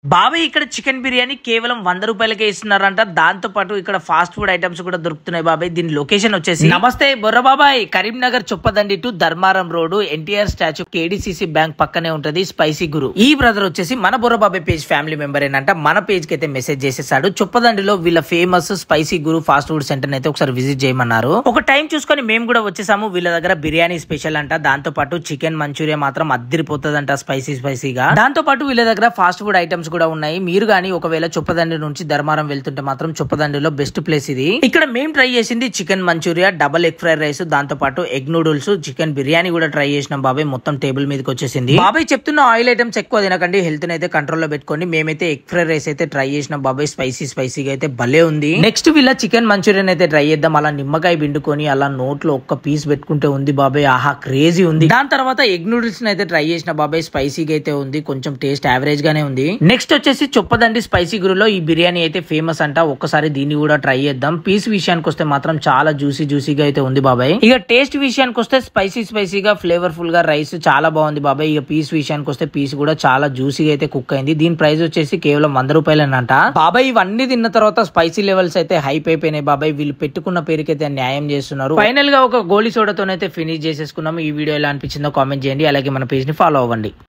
బాబాయ్ ఇక్కడ చికెన్ బిర్యానీ కేవలం 100 రూపాయలకే ఇస్తున్నారంట. దాంతో పాటు ఇక్కడ ఫాస్ట్ ఫుడ్ ఐటమ్స్ కూడా దొరుకుతున్నాయి బాబాయ్. దీని లొకేషన్ వచ్చేసి నమస్తే బొర్ర బాబాయ్, Karimnagar Choppadandi to Dharmaram road, NTR statue, KDCC bank పక్కనే ఉంటది స్పైసీ గురు. ఈ బ్రదర్ వచ్చేసి మన బొర్ర బాబాయ్ పేజ్ ఫ్యామిలీ మెంబర్ ఏంటంట. మన పేజ్ కి అయితే మెసేజ్ చేసేసాడు. చొప్పదండిలో వీళ్ళ ఫేమస్ స్పైసీ గురు ఫాస్ట్ ఫుడ్ సెంటర్ అయితే ఒకసారి విజిట్ చేయమన్నారు. ఒక టైం చూసుకొని మేము కూడా వచ్చేసాము. వీళ్ళ దగ్గర బిర్యానీ స్పెషల్ అంట. దాంతో పాటు చికెన్ మంచూరియా మాత్రం అద్దరిపోతుందంట స్పైసీగా. దాంతో పాటు వీళ్ళ దగ్గర ఫాస్ట్ ఫుడ్ ఐటమ్స్ కూడా ఉన్నాయి. మీరు గానీ ఒకవేళ చొప్పదండి నుంచి ధర్మారం వెళ్తుంటే మాత్రం చొప్పదండిలో బెస్ట్ ప్లేస్ ఇది. ఇక్కడ మేము ట్రై చేసింది chicken Manchuria, double egg fried rice, దాంతో పాటు ఎగ్ నూడిల్స్, చికెన్ బిర్యానీ కూడా ట్రై చేసినాం బాబాయ్. మొత్తం టేబుల్ మీదకి వచ్చేసింది. బాబాయ్ చెప్తున్న ఆయిల్ ఐటమ్స్ ఎక్కువ తినకండి, హెల్త్ అయితే కంట్రోల్ లో పెట్టుకోండి. మేమైతే ఎగ్ ఫ్రైడ్ రైస్ అయితే ట్రై చేసినాం బాబాయ్. స్పైసీగా అయితే భలే ఉంది. నెక్స్ట్ వీళ్ళ చికెన్ మంచూరియన్ అయితే ట్రై చేద్దాం. అలా నిమ్మకాయ పిండుకొని అలా నోట్లో ఒక్క పీస్ పెట్టుకుంటే ఉంది బాబాయ్. ఆహా క్రేజీ ఉంది. దాని తర్వాత ఎగ్ నూడిల్స్ అయితే ట్రై చేసిన బాబాయ్. స్పైసీగా అయితే ఉంది, కొంచెం టేస్ట్ యావరేజ్ గానే ఉంది. నెక్స్ట్ వచ్చేసి చొప్పదండి స్పైసీ గురులో ఈ బిర్యానీ అయితే ఫేమస్ అంట. ఒక్కసారి దీన్ని కూడా ట్రై చేద్దాం. పీస్ విషయానికి వస్తే మాత్రం చాలా జ్యూసీగా అయితే ఉంది బాబాయ్. ఇక టేస్ట్ విషయానికి వస్తే స్పైసీగా ఫ్లేవర్ఫుల్ గా రైస్ చాలా బాగుంది బాబాయ్. ఇక పీస్ విషయానికి వస్తే పీస్ కూడా చాలా జ్యూసీగా అయితే కుక్ అయింది. దీని ప్రైస్ వచ్చేసి కేవలం 100 రూపాయలేనంట బాబాయ్. ఇవన్నీ తిన్న తర్వాత స్పైసీ లెవెల్స్ అయితే హైప్ అయిపోయినాయి బాబాయ్. వీళ్ళు పెట్టుకున్న పేరుకైతే న్యాయం చేస్తున్నారు. ఫైనల్ గా ఒక గోలీ సోడాతోనైతే ఫినిష్ చేసేసుకున్నాము. ఈ వీడియో ఎలా అనిపించిందో కామెంట్ చేయండి. అలాగే మన పేజ్ ని ఫాలో అవ్వండి.